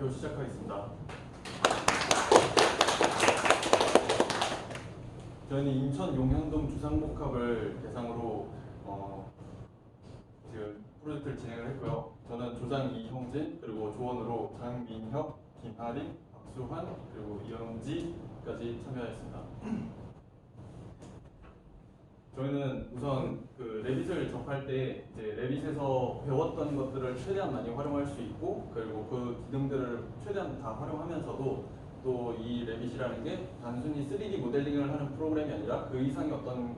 발표 시작하겠습니다. 저희는 인천 용현동 주상복합을 대상으로 지금 프로젝트를 진행을 했고요. 저는 조장 이형진, 그리고 조원으로 장민혁, 김하림, 박수환, 그리고 이영지까지 참여했습니다. 저희는 우선 그 레빗을 접할 때 이제 레빗에서 배웠던 것들을 최대한 많이 활용할 수 있고, 그리고 그 기능들을 최대한 다 활용하면서도 또 이 레빗이라는 게 단순히 3D 모델링을 하는 프로그램이 아니라 그 이상의 어떤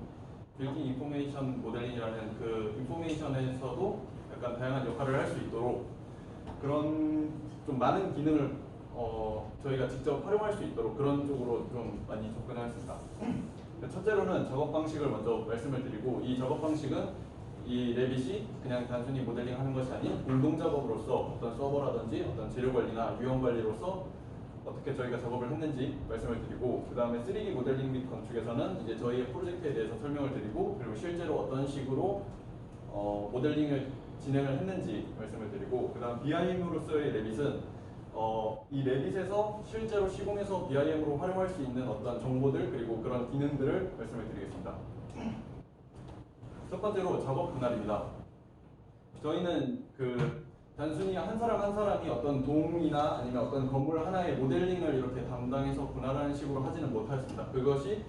빌딩 인포메이션 모델링이라는 그 인포메이션에서도 약간 다양한 역할을 할 수 있도록 그런 좀 많은 기능을 저희가 직접 활용할 수 있도록 그런 쪽으로 좀 많이 접근하였습니다. 첫째로는 작업 방식을 먼저 말씀을 드리고, 이 작업 방식은 이 레빗이 그냥 단순히 모델링 하는 것이 아닌 공동 작업으로서 어떤 서버라든지 어떤 재료 관리나 유형 관리로서 어떻게 저희가 작업을 했는지 말씀을 드리고, 그 다음에 3D 모델링 및 건축에서는 이제 저희의 프로젝트에 대해서 설명을 드리고, 그리고 실제로 어떤 식으로 모델링을 진행을 했는지 말씀을 드리고, 그 다음 BIM으로서의 레빗은 이 레빗에서 실제로 시공해서 BIM으로 활용할 수 있는 어떤 정보들 그리고 그런 기능들을 말씀을 드리겠습니다. 첫 번째로 작업 분할입니다. 저희는 단순히 한 사람 한 사람이 어떤 동이나 아니면 어떤 건물 하나의 모델링을 이렇게 담당해서 분할하는 식으로 하지는 못하였습니다. 그것이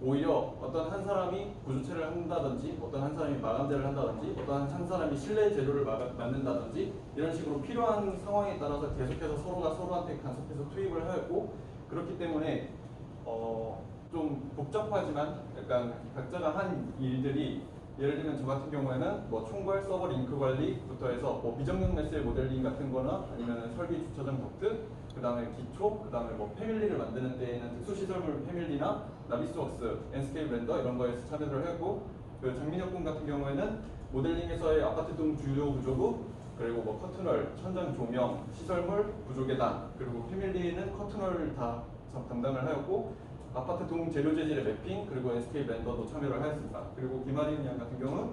오히려 어떤 한 사람이 구조체를 한다든지, 어떤 한 사람이 마감재를 한다든지, 어떤 한 사람이 실내 재료를 만든다든지, 이런 식으로 필요한 상황에 따라서 계속해서 서로가 서로한테 간섭해서 투입을 하였고, 그렇기 때문에 좀 복잡하지만 약간 각자가 한 일들이, 예를 들면 저 같은 경우에는 뭐 총괄 서버 링크 관리부터 해서 뭐 비정형 메셀 모델링 같은 거나 아니면 설비 주차장 덕트, 그 다음에 기초, 그 다음에 뭐 패밀리를 만드는 데에는 특수시설물 패밀리나 나비스웍스, 엔스케일 렌더 이런 거에서 참여를 했고, 그 장민혁 군 같은 경우에는 모델링에서의 아파트동 주요 구조부, 그리고 뭐 커튼월, 천장 조명, 시설물, 구조 계단, 그리고 패밀리는 커튼월 다 담당을 하였고, 아파트 동 재료 재질의 매핑, 그리고 엔스케일 렌더도 참여를 하였습니다. 그리고 김아린 양 같은 경우는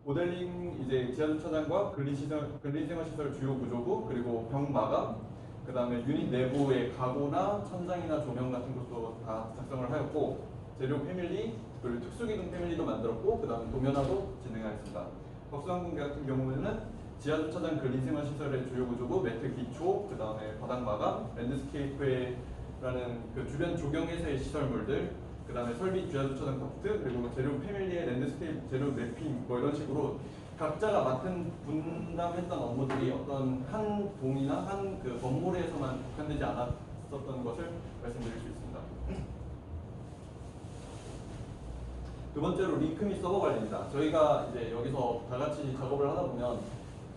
모델링 이제 지하주차장과 근린생활시설 주요 구조부, 그리고 벽 마감, 그 다음에 유닛 내부의 가구나 천장이나 조명 같은 것도 다 작성을 하였고, 재료 패밀리, 그리고 특수기둥 패밀리도 만들었고, 그 다음에 도면화도 진행하였습니다. 박수환 군 같은 경우에는 지하주차장 근린생활시설의 주요 구조부, 매트 기초, 그 다음에 바닥 마감, 랜드스케이프라는 그 주변 조경에서의 시설물들, 그 다음에 설비 지하주차장 덕트, 그리고 재료 패밀리의 랜드스케이프, 재료 매핑, 뭐 이런 식으로 각자가 맡은 분담했던 업무들이 어떤 한 동이나 한 그 건물에서만 국한되지 않았었던 것을 말씀드릴 수 있습니다. 두 번째로 링크 및 서버 관리입니다. 저희가 이제 여기서 다 같이 작업을 하다 보면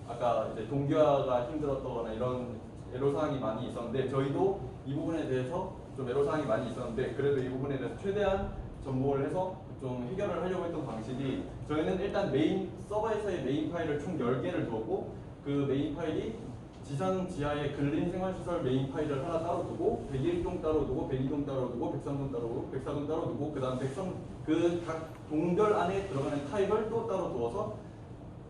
아까 이제 동기화가 힘들었거나 이런 애로사항이 많이 있었는데, 저희도 이 부분에 대해서 좀 애로사항이 많이 있었는데, 그래도 이 부분에 대해서 최대한 접목을 해서 좀 해결을 하려고 했던 방식이, 저희는 일단 메인 서버에서의 메인 파일을 총 10개를 두었고, 그 메인 파일이 지상 지하의 근린생활시설 메인 파일을 하나 따로 두고, 101동 따로 두고, 102동 따로 두고, 103동 따로 두고, 104동 따로 두고, 그 다음 그 각 동별 안에 들어가는 타입을 또 따로 두어서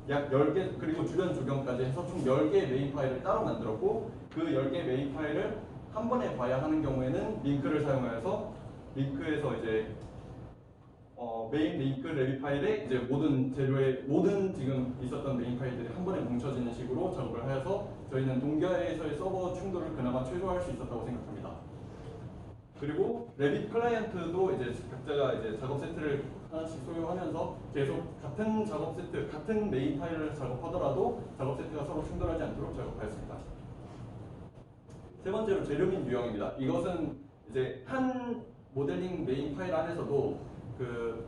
약 10개, 그리고 주변 조경까지 해서 총 10개의 메인 파일을 따로 만들었고, 그 10개의 메인 파일을 한 번에 봐야 하는 경우에는 링크를 사용하여서 링크에서 이제 메인 링크 레비 파일에 이제 모든 재료의 모든 지금 있었던 메인 파일들이 한 번에 뭉쳐지는 식으로 작업을 하여서 저희는 동기화에서의 서버 충돌을 그나마 최소화할 수 있었다고 생각합니다. 그리고 레빗 클라이언트도 이제 각자가 이제 작업 세트를 하나씩 소유하면서 계속 같은 작업 세트, 같은 메인 파일을 작업하더라도 작업 세트가 서로 충돌하지 않도록 작업하였습니다. 세 번째로 재료 및 유형입니다. 이것은 이제 한 모델링 메인 파일 안에서도 그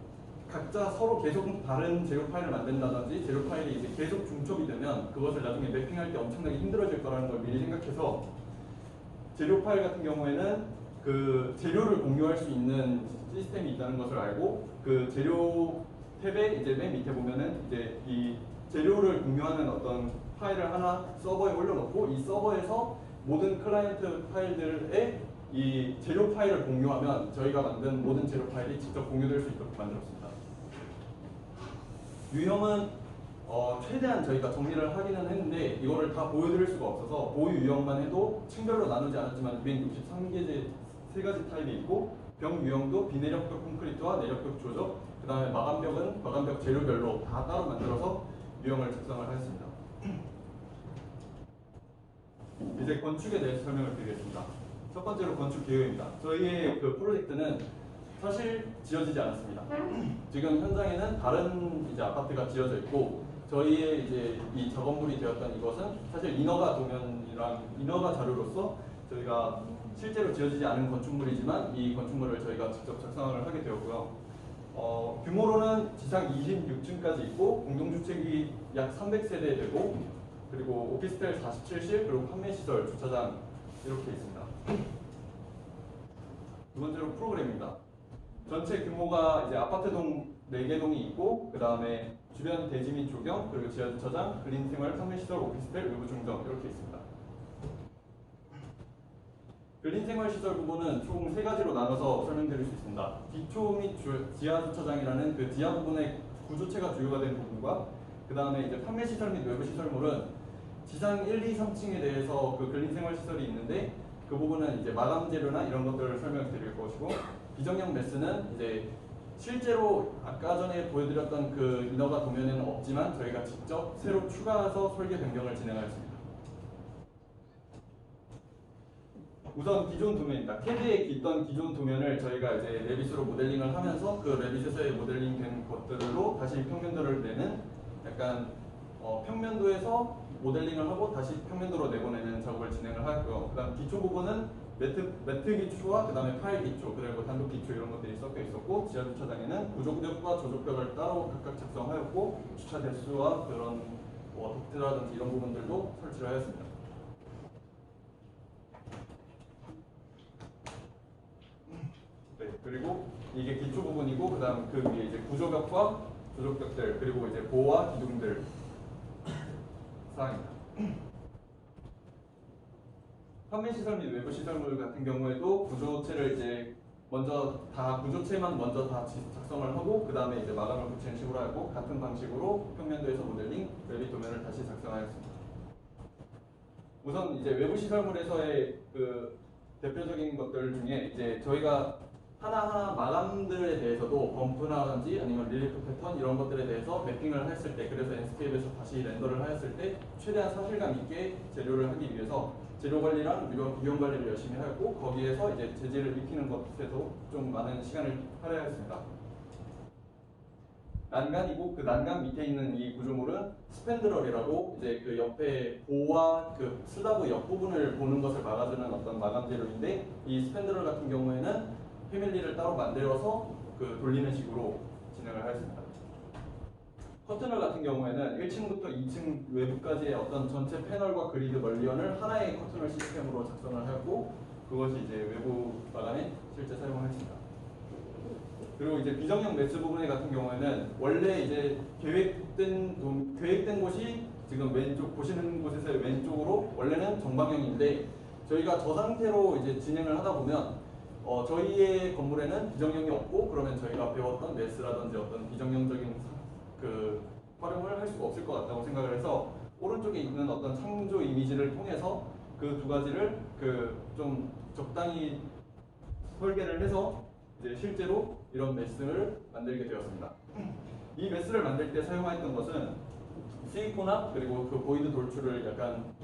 각자 서로 계속 다른 재료 파일을 만든다든지 재료 파일이 이제 계속 중첩이 되면 그것을 나중에 매핑할 때 엄청나게 힘들어질 거라는 걸 미리 생각해서, 재료 파일 같은 경우에는 그 재료를 공유할 수 있는 시스템이 있다는 것을 알고, 그 재료 탭에 이제 맨 밑에 보면은 이제 이 재료를 공유하는 어떤 파일을 하나 서버에 올려놓고, 이 서버에서 모든 클라이언트 파일들의 이 재료 파일을 공유하면 저희가 만든 모든 재료 파일이 직접 공유될 수 있도록 만들었습니다. 유형은 최대한 저희가 정리를 하기는 했는데 이거를 다 보여드릴 수가 없어서 보유 유형만 해도 층별로 나누지 않았지만 263개 세 가지 타입이 있고 벽 유형도 비내력벽 콘크리트와 내력벽 조적, 그 다음에 마감벽은 마감벽 재료별로 다 따로 만들어서 유형을 작성을 하였습니다. 이제 건축에 대해서 설명을 드리겠습니다. 첫 번째로 건축 개요입니다. 저희의 그 프로젝트는 사실 지어지지 않았습니다. 지금 현장에는 다른 이제 아파트가 지어져 있고 저희의 이제 이 작업물이 되었던 이것은 사실 인허가 도면이랑 인허가 자료로서 저희가 실제로 지어지지 않은 건축물이지만 이 건축물을 저희가 직접 작성을 하게 되었고요. 규모로는 지상 26층까지 있고 공동주택이 약 300세대 되고 그리고 오피스텔 47실 그리고 판매시설, 주차장 이렇게 있습니다. 두 번째로 프로그램입니다. 전체 규모가 이제 아파트동 4개 동이 있고 그 다음에 주변 대지 및 조경 그리고 지하주차장, 근린생활, 판매시설, 오피스텔, 외부 중정 이렇게 있습니다. 근린생활시설 부분은 총 3가지로 나눠서 설명드릴 수 있습니다. 기초 및 지하주차장이라는 그 지하 부분의 구조체가 주요가 된 부분과 그 다음에 이제 판매시설 및 외부시설물은 지상 1, 2, 3층에 대해서 그 근린생활시설이 있는데 그 부분은 이제 마감 재료나 이런 것들을 설명드릴 것이고 비정형 메스는 이제 실제로 아까 전에 보여드렸던 그 인허가 도면에는 없지만 저희가 직접 새로 추가해서 설계 변경을 진행하였습니다. 우선 기존 도면입니다. CAD에 있던 기존 도면을 저희가 이제 레빗으로 모델링을 하면서 그 레빗에서의 모델링된 것들로 다시 평면도를 내는 약간 평면도에서 모델링을 하고 다시 평면도로 내보내는 작업을 진행을 하였고요. 그 다음 기초 부분은 매트 기초와 그 다음에 파일 기초, 그리고 단독 기초 이런 것들이 섞여 있었고 지하주차장에는 구조벽과 조적벽을 따로 각각 작성하였고 주차 대수와 그런 덕트라든지 이런 부분들도 설치를 하였습니다. 네, 그리고 이게 기초 부분이고 그 다음 그 위에 이제 구조벽과 조적벽들 그리고 이제 보호와 기둥들 사항입니다. 판매시설 및 외부시설물 같은 경우에도 구조체를 이제 먼저 다 구조체만 먼저 다 작성을 하고 그 다음에 이제 마감을 붙이는 식으로 하고 같은 방식으로 평면도에서 모델링, 레빗 도면을 다시 작성하였습니다. 우선 이제 외부시설물에서의 그 대표적인 것들 중에 이제 저희가 하나하나 마감들에 대해서도 범프라든지 아니면 릴리프 패턴 이런 것들에 대해서 매핑을 했을 때 그래서 엔스케이프에서 다시 렌더를 하였을 때 최대한 사실감 있게 재료를 하기 위해서 재료 관리랑 비용 관리를 열심히 하였고 거기에서 이제 재질을 익히는 것에도 좀 많은 시간을 할애하였습니다. 난간이고 그 난간 밑에 있는 이 구조물은 스팬드럴이라고 이제 그 옆에 보와 그 슬라브 옆 부분을 보는 것을 막아주는 어떤 마감 재료인데 이 스팬드럴 같은 경우에는 패밀리를 따로 만들어서 그 돌리는 식으로 진행을 하였습니다. 커튼럴 같은 경우에는 1층부터 2층 외부까지의 어떤 전체 패널과 그리드 멀리언을 하나의 커튼럴 시스템으로 작성을 하였고 그것이 이제 외부 마감에 실제 사용하였습니다. 그리고 이제 비정형 매스 부분 같은 경우에는 원래 이제 계획된 곳이 지금 왼쪽 보시는 곳에서의 왼쪽으로 원래는 정방형인데 저희가 저 상태로 이제 진행을 하다 보면 저희의 건물에는 비정형이 없고 그러면 저희가 배웠던 매스라든지 어떤 비정형적인 그 활용을 할 수가 없을 것 같다고 생각을 해서 오른쪽에 있는 어떤 창조 이미지를 통해서 그 두 가지를 그 좀 적당히 설계를 해서 이제 실제로 이런 매스를 만들게 되었습니다. 이 매스를 만들 때 사용했던 것은 시리코나 그리고 그 보이드 돌출을 약간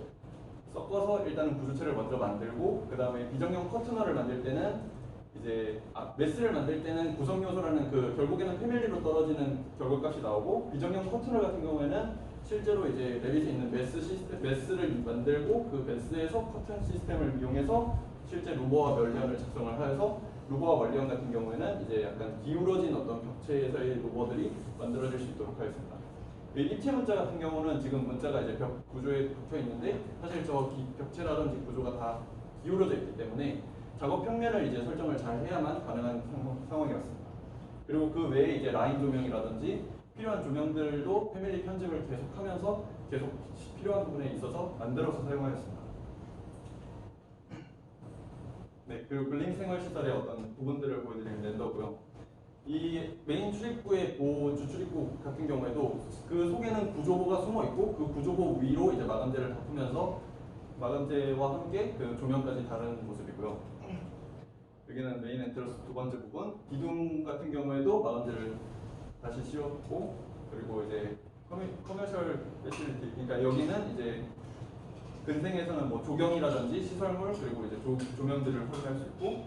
섞어서 일단은 구조체를 먼저 만들고 그 다음에 비정형 커튼너를 만들 때는 이제 매스를 만들 때는 구성 요소라는 그 결국에는 패밀리로 떨어지는 결과값이 나오고 비정형 커튼너 같은 경우에는 실제로 이제 레빗에 있는 매스를 만들고 그 매스에서 커튼 시스템을 이용해서 실제 루버와 멀리언을 작성을 하여서 루버와 멀리언 같은 경우에는 이제 약간 기울어진 어떤 벽체에서의 루버들이 만들어질 수 있도록 하였습니다. 입체 문자 같은 경우는 지금 문자가 이제 벽 구조에 붙어 있는데 사실 저 벽체라든지 구조가 다 기울어져 있기 때문에 작업 평면을 이제 설정을 잘 해야만 가능한 상황이었습니다. 그리고 그 외에 이제 라인 조명이라든지 필요한 조명들도 패밀리 편집을 계속하면서 계속 필요한 부분에 있어서 만들어서 사용하였습니다. 네, 그리고 근린생활시설의 어떤 부분들을 보여드리는 렌더고요. 이 메인 출입구의 보주 출입구 같은 경우에도 그 속에는 구조보가 숨어 있고 그 구조보 위로 이제 마감재를 덮으면서 마감재와 함께 그 조명까지 다른 모습이고요. 여기는 메인 엔트러스 두 번째 부분. 기둥 같은 경우에도 마감재를 다시 씌웠고, 그리고 이제 커머셜 패실리티, 그러니까 여기는 이제 근생에서는 뭐 조경이라든지 시설물, 그리고 이제 조명들을 활용할 수 있고,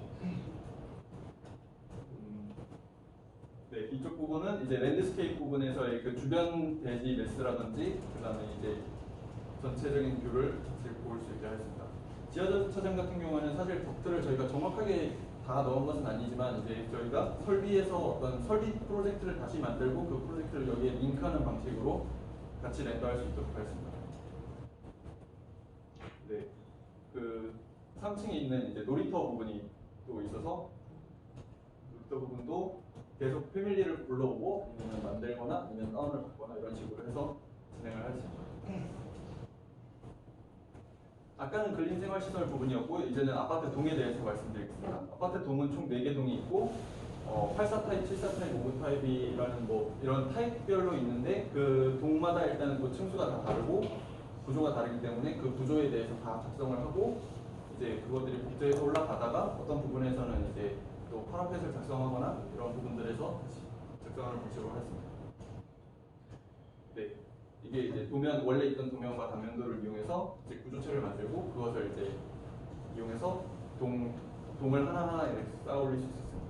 네, 이쪽 부분은 이제 랜드스케이프 부분에서의 그 주변 대지 매스라든지, 그다음에 이제 전체적인 뷰를 같이 볼 수 있게 하였습니다. 지하주차장 같은 경우에는 사실 덕트를 저희가 정확하게 다 넣은 것은 아니지만 이제 저희가 설비에서 어떤 설비 프로젝트를 다시 만들고 그 프로젝트를 여기에 링크하는 방식으로 같이 렌더할 수 있도록 하였습니다. 네, 그 3층에 있는 이제 놀이터 부분이 또 있어서 놀이터 부분도 계속 패밀리를 불러오고 아니면 만들거나 아니면 다운을 받거나 이런 식으로 해서 진행을 할 수 있습니다. 아까는 근린생활시설 부분이었고 이제는 아파트 동에 대해서 말씀드리겠습니다. 아파트 동은 총 4개 동이 있고 84 타입, 74 타입, 55 타입이라는 뭐 이런 타입별로 있는데 그 동마다 일단은 또 층수가 다 다르고 구조가 다르기 때문에 그 구조에 대해서 다 작성을 하고 이제 그것들이 복제해서 올라가다가 어떤 부분에서는 이제 또 파라펫을 작성하거나 이런 부분들에서 작성하는 방식으로 하였습니다. 네. 이게 이제 도면, 원래 있던 도면과 단면도를 이용해서 이제 구조체를 만들고 그것을 이제 이용해서 동을 하나하나 이렇게 쌓아 올릴 수 있었습니다.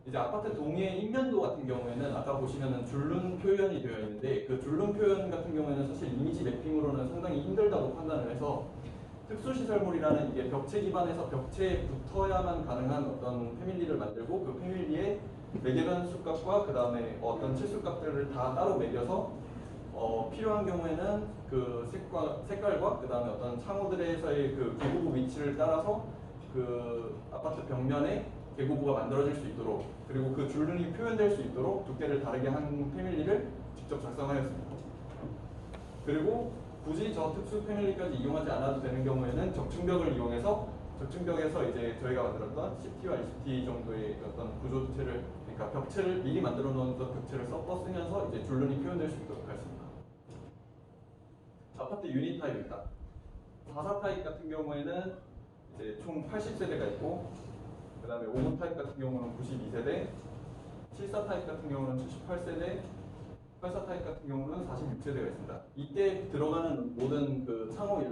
이제 아파트 동의 인면도 같은 경우에는 아까 보시면은 줄눈 표현이 되어 있는데 그 줄눈 표현 같은 경우에는 사실 이미지 매핑으로는 상당히 힘들다고 판단을 해서 특수시설물이라는 이게 벽체 기반에서 벽체에 붙어야만 가능한 어떤 패밀리를 만들고 그 패밀리에 매개변 수값과 그 다음에 어떤 치수값들을 다 따로 매겨서 필요한 경우에는 그 색깔과 그 다음에 어떤 창호들에서의 그 계고부 위치를 따라서 그 아파트 벽면에 계고부가 만들어질 수 있도록 그리고 그 줄눈이 표현될 수 있도록 두께를 다르게 한 패밀리를 직접 작성하였습니다. 그리고 굳이 저 특수 패밀리까지 이용하지 않아도 되는 경우에는 적층벽을 이용해서 적층벽에서 이제 저희가 만들었던 CT와 ECT 정도의 어떤 구조체를 그러니까 벽체를 미리 만들어 놓은 벽체를 쓰면서 이제 줄눈이 표현될 수 있도록 하였습니다. 아파트 유닛 타입입니다. 44 타입 같은 경우에는 이제 총 80세대가 있고 그 다음에 55 타입 같은 경우는 92세대 74 타입 같은 경우는 78세대 84 타입 같은 경우는 46세대가 있습니다. 이때 들어가는 모든 그 창호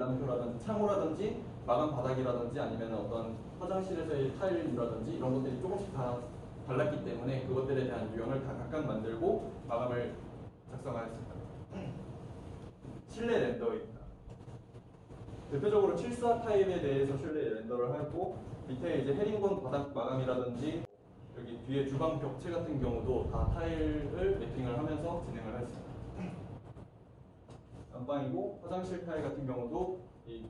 창호라든지 마감 바닥이라든지 아니면 어떤 화장실에서의 타일이라든지 이런 것들이 조금씩 다 달랐기 때문에 그것들에 대한 유형을 다 각각 만들고 마감을 작성하였습니다. 실내 렌더입니다. 대표적으로 74 타입에 대해서 실내 렌더를 하였고 밑에 이제 헤링본 바닥 마감이라든지 여기 뒤에 주방 벽체 같은 경우도 다 타일을 매핑을 하면서 진행을 했습니다. 안방이고 화장실 타일 같은 경우도 이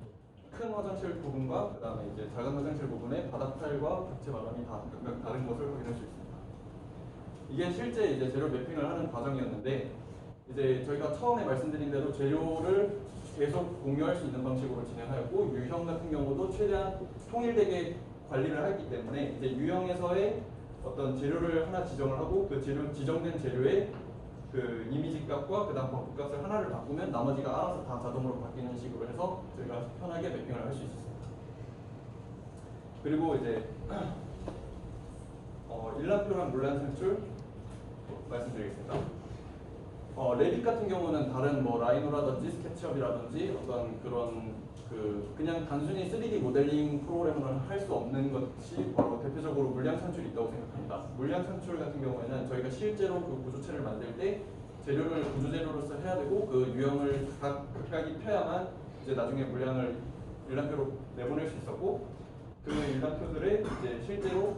큰 화장실 부분과 그 다음에 이제 작은 화장실 부분에 바닥 타일과 벽체 마감이 다 각각 다른 것을 확인할 수 있습니다. 이게 실제 이제 재료 매핑을 하는 과정이었는데 이제 저희가 처음에 말씀드린 대로 재료를 계속 공유할 수 있는 방식으로 진행하였고 유형 같은 경우도 최대한 통일되게 관리를 했기 때문에 이제 유형에서의 어떤 재료를 하나 지정을 하고 그 지정된 재료의 그 이미지 값과 그 다음 버프 값을 하나를 바꾸면 나머지가 알아서 다 자동으로 바뀌는 식으로 해서 저희가 편하게 매핑을 할 수 있었습니다. 그리고 이제 일란표랑 물량 산출 말씀드리겠습니다. 레빗 같은 경우는 다른 뭐 라이노라든지 스케치업이라든지 어떤 그런 그냥 단순히 3D 모델링 프로그램을 할 수 없는 것이 바로 대표적으로 물량 산출이 있다고 생각합니다. 물량 산출 같은 경우에는 저희가 실제로 그 구조체를 만들 때 재료를 구조 재료로서 해야 되고 그 유형을 각각이 펴야만 이제 나중에 물량을 일란표로 내보낼 수 있었고 그 일란표들의 이제 실제로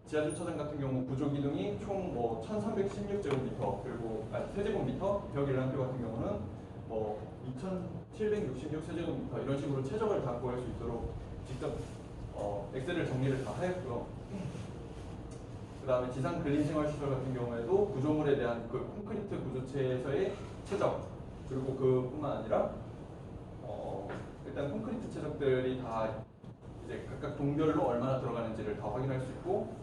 지하주차장 같은 경우 구조 기둥이 총 뭐 1316제곱미터 그리고 세제곱미터 벽 일란표 같은 경우는 뭐 2766세제곱미터 이런 식으로 최적을 다 구할 수 있도록 직접 엑셀을 정리를 다 하였고요. 그 다음에 지상 근린생활시설 같은 경우에도 구조물에 대한 그 콘크리트 구조체에서의 최적 그리고 그뿐만 아니라 일단 콘크리트 최적들이 다 이제 각각 동별로 얼마나 들어가는지를 다 확인할 수 있고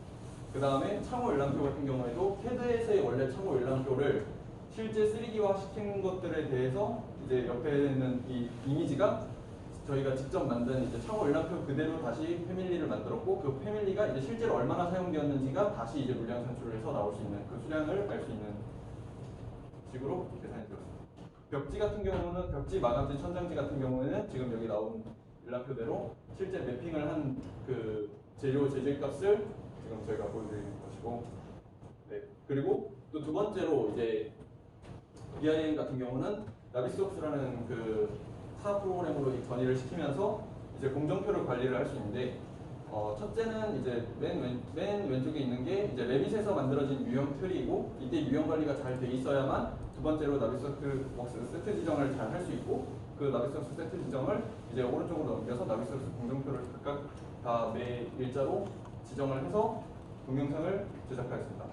그 다음에 창호 열람표 같은 경우에도 CAD에서의 원래 창호 열람표를 실제 3D화 시킨 것들에 대해서 이제 옆에 있는 이 이미지가 저희가 직접 만든 이제 창호 열람표 그대로 다시 패밀리를 만들었고, 그 패밀리가 이제 실제로 얼마나 사용되었는지가 다시 이제 물량 산출을 해서 나올 수 있는 그 수량을 알 수 있는 식으로 계산이 되었습니다. 벽지 같은 경우는, 벽지, 마감재, 천장지 같은 경우에는 지금 여기 나온 열람표대로 실제 매핑을 한 그 재료 재질값을 지금 저희가 보여드리는 것이고, 네. 그리고 또 두 번째로 이제 BIM 같은 경우는 나비스웍스라는 그 타 프로그램으로 전이를 시키면서 이제 공정표를 관리를 할 수 있는데, 첫째는 이제 맨 왼쪽에 있는 게 이제 레빗에서 만들어진 유형 틀이고, 이때 유형 관리가 잘 돼 있어야만 두 번째로 나비스웍스 세트 지정을 잘 할 수 있고, 그 나비스웍스 세트 지정을 이제 오른쪽으로 넘겨서 나비스웍스 공정표를 각각 다 매 일자로 지정을 해서 동영상을 제작하였습니다.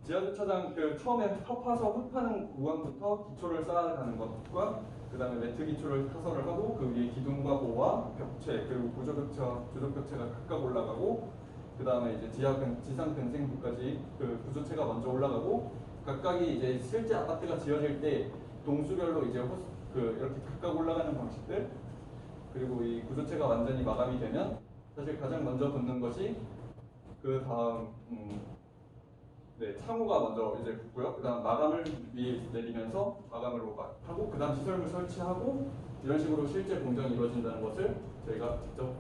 지하주차장 그 처음에 흙파서 흙파는 구간부터 기초를 쌓아가는 것과 그 다음에 매트 기초를 타설을 하고, 그 위에 기둥과 보와 벽체 그리고 조적벽체가 각각 올라가고, 그 다음에 이제 지상 근생부까지 그 구조체가 먼저 올라가고, 각각이 이제 실제 아파트가 지어질 때 동수별로 이제 이렇게 각각 올라가는 방식들, 그리고 이 구조체가 완전히 마감이 되면 사실 가장 먼저 붙는 것이 그 다음 네, 창호가 먼저 이제 붙고요. 그 다음 마감을 위에 내리면서 마감을 하고, 그 다음 시설물 설치하고, 이런 식으로 실제 공정이 이루어진다는 것을 저희가 직접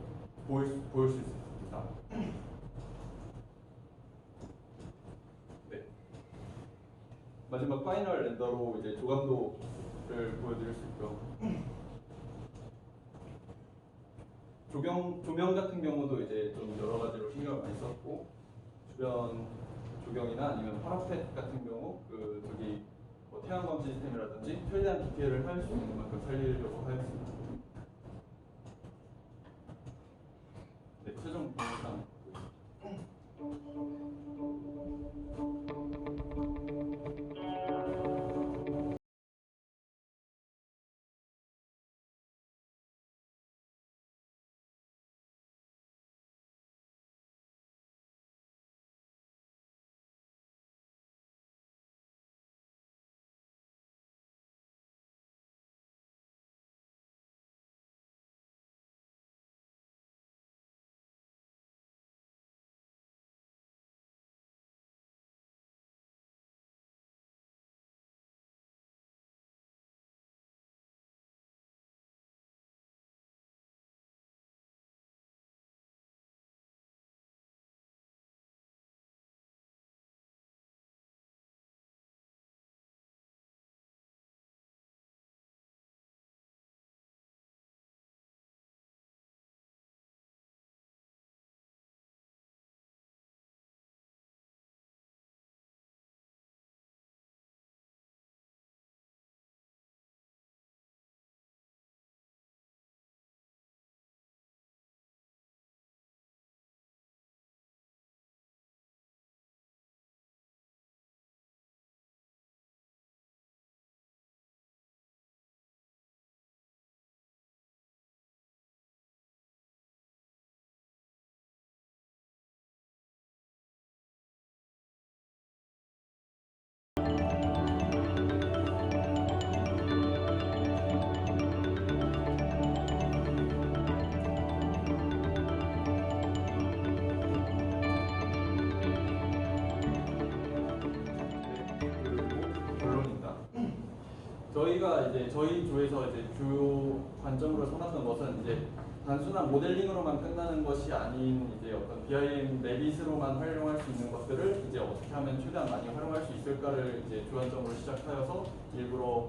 보일 수 있습니다. 네. 마지막 파이널 렌더로 이제 조감도를 보여드릴 수 있고요. 조명 같은 경우도 이제 좀 여러 가지로 신경을 많이 썼고, 주변 조경이나 아니면 파라펫 같은 경우 저기 뭐 태양광 시스템이라든지 최대한 디테일을 할 수 있는 만큼 살리려고 하였습니다. 네, 최종 동영상. 저희가 이제 저희 조에서 이제 주요 관점으로 삼았던 것은 이제 단순한 모델링으로만 끝나는 것이 아닌 이제 어떤 BIM 레빗으로만 활용할 수 있는 것들을 이제 어떻게 하면 최대한 많이 활용할 수 있을까를 이제 주안점으로 시작하여서 일부러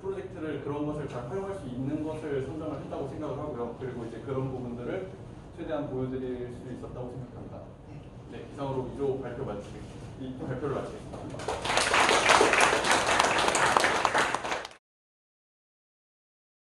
프로젝트를 그런 것을 잘 활용할 수 있는 것을 선정을 했다고 생각을 하고요. 그리고 이제 그런 부분들을 최대한 보여드릴 수 있었다고 생각합니다. 네, 이상으로 2조 발표를 마치겠습니다.